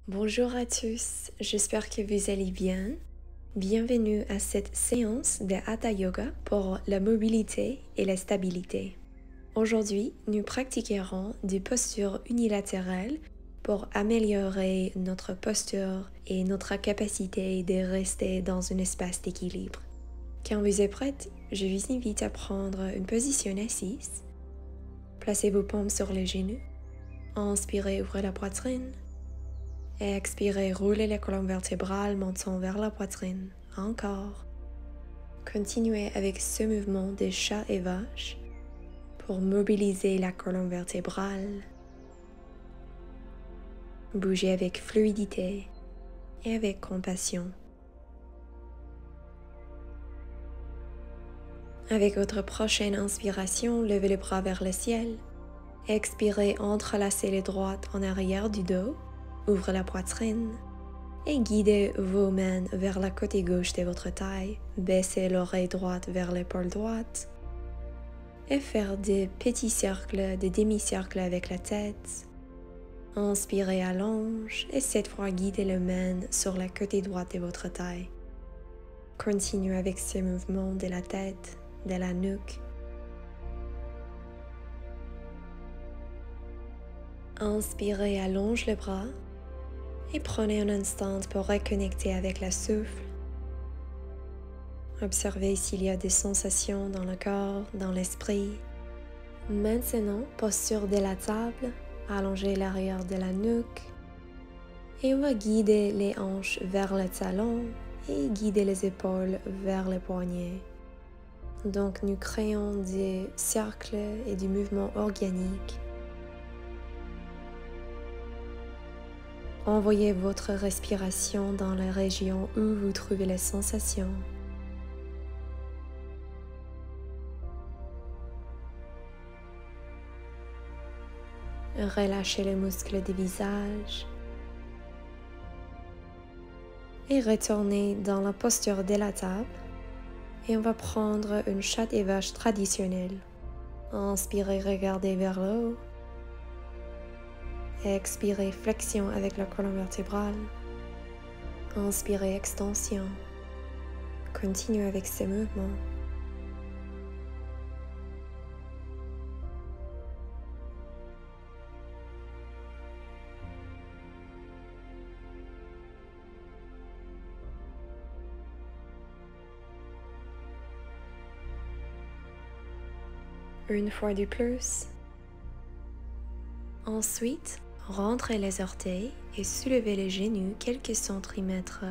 Bonjour à tous, j'espère que vous allez bien. Bienvenue à cette séance de Hatha Yoga pour la mobilité et la stabilité. Aujourd'hui, nous pratiquerons des postures unilatérales pour améliorer notre posture et notre capacité de rester dans un espace d'équilibre. Quand vous êtes prête, je vous invite à prendre une position assise. Placez vos paumes sur les genoux. Inspirez, ouvrez la poitrine. Expirez, roulez la colonne vertébrale, menton vers la poitrine. Encore. Continuez avec ce mouvement des chats et vaches pour mobiliser la colonne vertébrale. Bougez avec fluidité et avec compassion. Avec votre prochaine inspiration, levez les bras vers le ciel. Expirez, entrelacez les droites en arrière du dos. Ouvrez la poitrine. Et guidez vos mains vers la côté gauche de votre taille. Baissez l'oreille droite vers l'épaule droite. Et faire des petits cercles, des demi-cercles avec la tête. Inspirez, allonge et cette fois guidez les mains sur la côté droite de votre taille. Continuez avec ce mouvement de la tête, de la nuque. Inspirez, allonge les bras. Et prenez un instant pour reconnecter avec le souffle. Observez s'il y a des sensations dans le corps, dans l'esprit. Maintenant, posture de la table, allongez l'arrière de la nuque. Et on va guider les hanches vers le talon et guider les épaules vers les poignets. Donc nous créons des cercles et du mouvement organique. Envoyez votre respiration dans la région où vous trouvez les sensations. Relâchez les muscles du visage. Et retournez dans la posture de la table. Et on va prendre une chatte et vache traditionnelle. Inspirez, regardez vers le haut. Expirez, flexion avec la colonne vertébrale. Inspirez, extension. Continuez avec ces mouvements. Une fois de plus. Ensuite, rentrez les orteils et soulevez les genoux quelques centimètres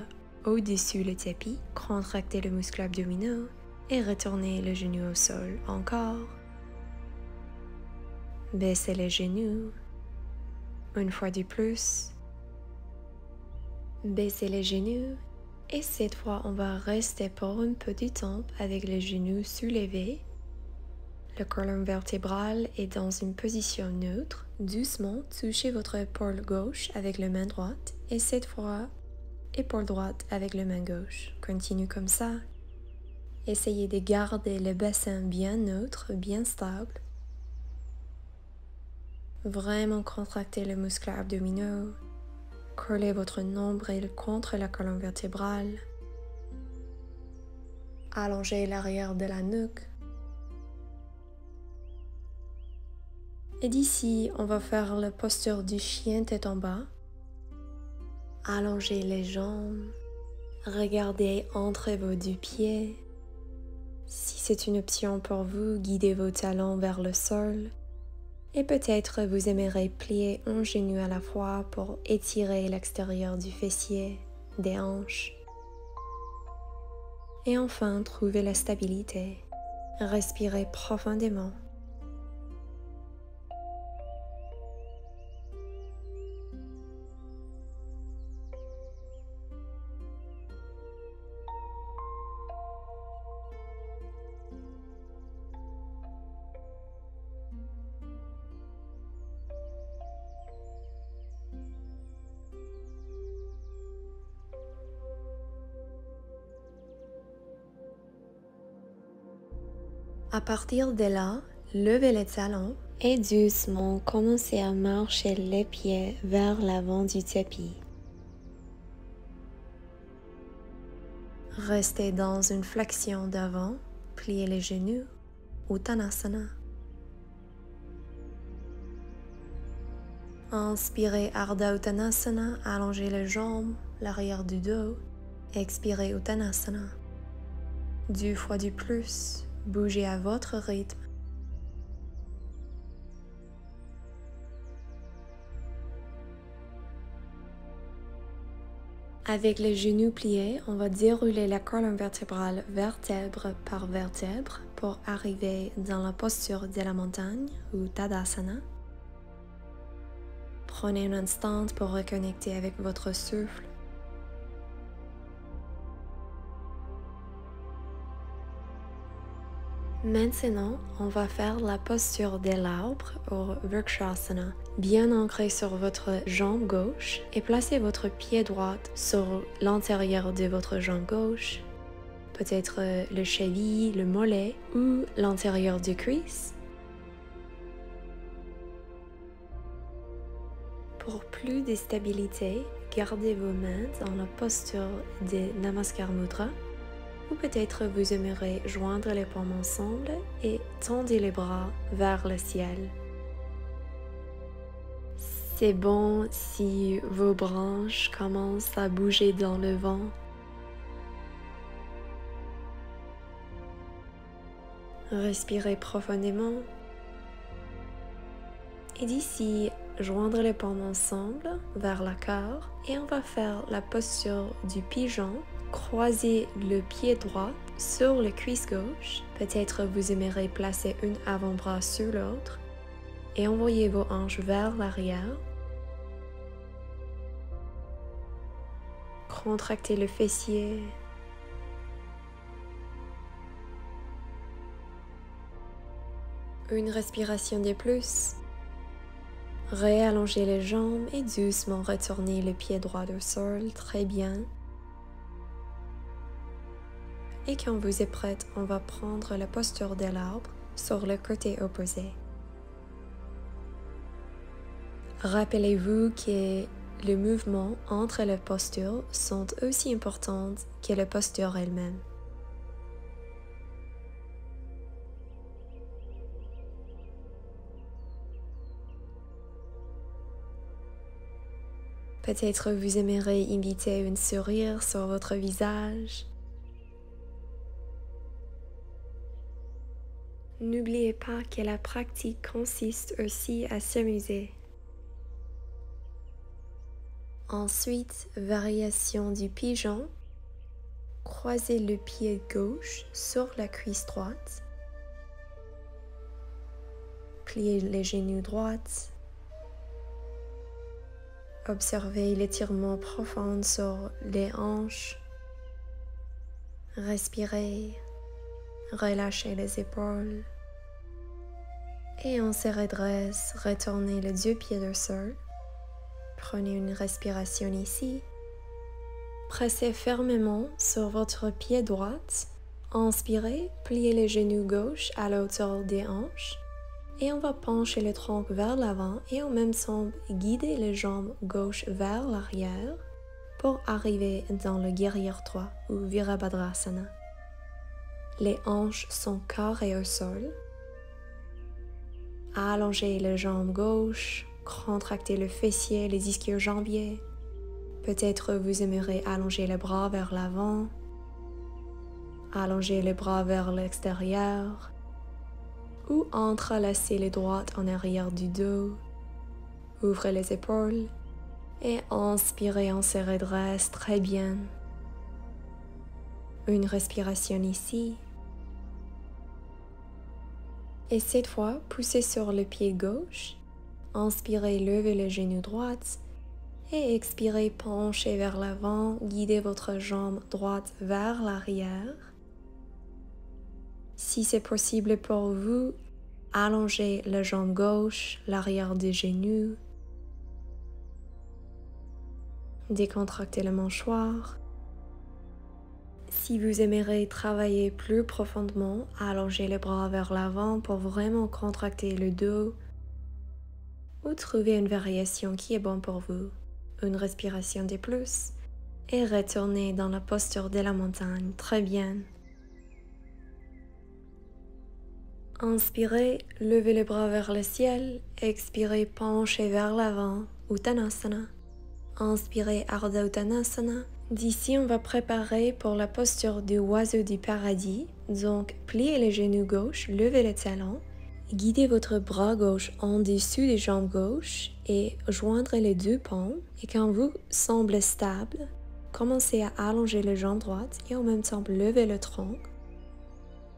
au-dessus le tapis. Contractez le muscle abdominal et retournez le genou au sol. Encore. Baissez les genoux. Une fois de plus. Baissez les genoux. Et cette fois, on va rester pour un peu de temps avec les genoux soulevés. La colonne vertébrale est dans une position neutre. Doucement, touchez votre épaule gauche avec la main droite et cette fois, épaule droite avec la main gauche. Continue comme ça. Essayez de garder le bassin bien neutre, bien stable. Vraiment contractez le muscle abdominal. Collez votre nombril contre la colonne vertébrale. Allongez l'arrière de la nuque. Et d'ici, on va faire la posture du chien tête en bas. Allongez les jambes. Regardez entre vos deux pieds. Si c'est une option pour vous, guidez vos talons vers le sol. Et peut-être vous aimerez plier un genou à la fois pour étirer l'extérieur du fessier, des hanches. Et enfin, trouvez la stabilité. Respirez profondément. À partir de là, levez les talons et doucement commencez à marcher les pieds vers l'avant du tapis. Restez dans une flexion d'avant, pliez les genoux, Uttanasana. Inspirez Ardha Uttanasana, allongez les jambes, l'arrière du dos. Expirez Uttanasana. 2 fois du plus, bougez à votre rythme. Avec les genoux pliés, on va dérouler la colonne vertébrale vertèbre par vertèbre pour arriver dans la posture de la montagne ou Tadasana. Prenez un instant pour reconnecter avec votre souffle. Maintenant, on va faire la posture de l'arbre ou Vrikshasana, bien ancré sur votre jambe gauche et placez votre pied droit sur l'intérieur de votre jambe gauche, peut-être le cheville, le mollet ou l'intérieur du cuisse. Pour plus de stabilité, gardez vos mains dans la posture de Namaskar Mudra. Ou peut-être vous aimerez joindre les paumes ensemble et tendez les bras vers le ciel. C'est bon si vos branches commencent à bouger dans le vent. Respirez profondément. Et d'ici, joindre les paumes ensemble vers la corde et on va faire la posture du pigeon. Croisez le pied droit sur le cuisse gauche. Peut-être vous aimerez placer un avant-bras sur l'autre et envoyez vos hanches vers l'arrière. Contractez le fessier. Une respiration de plus. Réallongez les jambes et doucement retournez le pied droit au sol. Très bien. Et quand vous êtes prête, on va prendre la posture de l'arbre sur le côté opposé. Rappelez-vous que les mouvements entre les postures sont aussi importants que la posture elle-même. Peut-être vous aimerez inviter un sourire sur votre visage. N'oubliez pas que la pratique consiste aussi à s'amuser. Ensuite, variation du pigeon. Croisez le pied gauche sur la cuisse droite. Pliez les genoux droits. Observez l'étirement profond sur les hanches. Respirez. Relâchez les épaules. Et on se redresse, retournez les 2 pieds au sol. Prenez une respiration ici. Pressez fermement sur votre pied droit. Inspirez, pliez les genoux gauche à la hauteur des hanches. Et on va pencher le tronc vers l'avant et en même temps guider les jambes gauche vers l'arrière pour arriver dans le guerrier 3 ou Virabhadrasana. Les hanches sont carrées au sol. Allongez les jambes gauche, contractez le fessier, les ischio-jambiers. Peut-être vous aimerez allonger les bras vers l'avant, allonger les bras vers l'extérieur, ou entrelacer les droites en arrière du dos. Ouvrez les épaules et inspirez, on se redresse très bien. Une respiration ici. Et cette fois, poussez sur le pied gauche. Inspirez, levez le genou droit. Et expirez, penchez vers l'avant. Guidez votre jambe droite vers l'arrière. Si c'est possible pour vous, allongez la jambe gauche, l'arrière des genoux. Décontractez le mâchoire. Si vous aimerez travailler plus profondément, allongez les bras vers l'avant pour vraiment contracter le dos ou trouver une variation qui est bonne pour vous. Une respiration de plus Et retournez dans la posture de la montagne. Très bien. Inspirez, levez les bras vers le ciel. Expirez, penchez vers l'avant. Uttanasana. Inspirez, Ardha Uttanasana. D'ici, on va préparer pour la posture du oiseau du paradis. Donc, pliez les genoux gauche, levez les talons. Guidez votre bras gauche en dessous des jambes gauches et joindre les deux paumes. Et quand vous semblez stable, commencez à allonger les jambes droites et en même temps lever le tronc.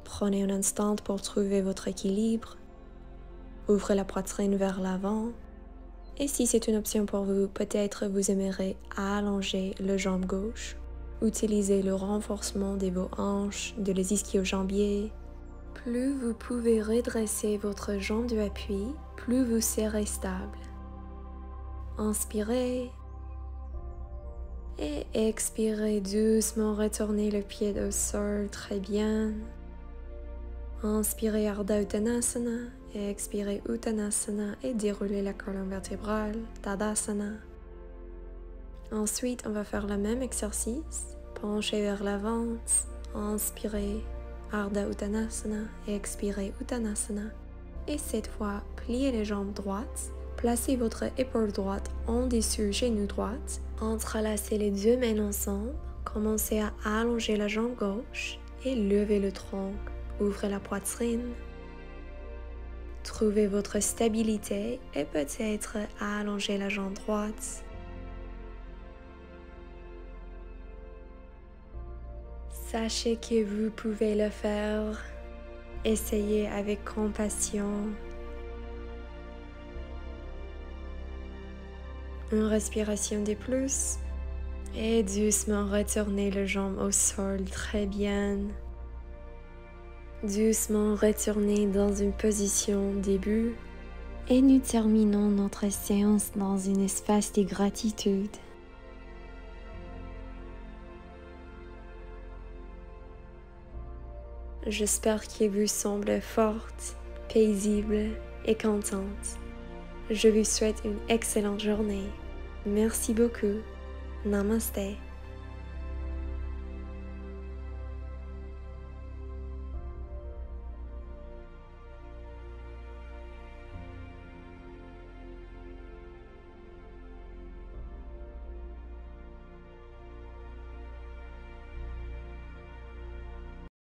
Prenez un instant pour trouver votre équilibre. Ouvrez la poitrine vers l'avant. Et si c'est une option pour vous, peut-être vous aimerez allonger le jambe gauche. Utilisez le renforcement de vos hanches, de les ischio-jambiers. Plus vous pouvez redresser votre jambe de appui, plus vous serez stable. Inspirez et expirez doucement, retournez le pied au sol, très bien. Inspirez Ardha Uttanasana et expirez Uttanasana et déroulez la colonne vertébrale, Tadasana. Ensuite, on va faire le même exercice, penchez vers l'avant, inspirez Ardha Uttanasana et expirez Uttanasana. Et cette fois, pliez les jambes droites, placez votre épaule droite en dessous genou droite, entrelacez les deux mains ensemble, commencez à allonger la jambe gauche et levez le tronc. Ouvrez la poitrine, trouvez votre stabilité et peut-être allonger la jambe droite. Sachez que vous pouvez le faire. Essayez avec compassion. Une respiration de plus et doucement retournez les jambes au sol, très bien. Doucement retournez dans une position début et nous terminons notre séance dans un espace de gratitude. J'espère que vous semblez forte, paisible et contente. Je vous souhaite une excellente journée. Merci beaucoup. Namaste.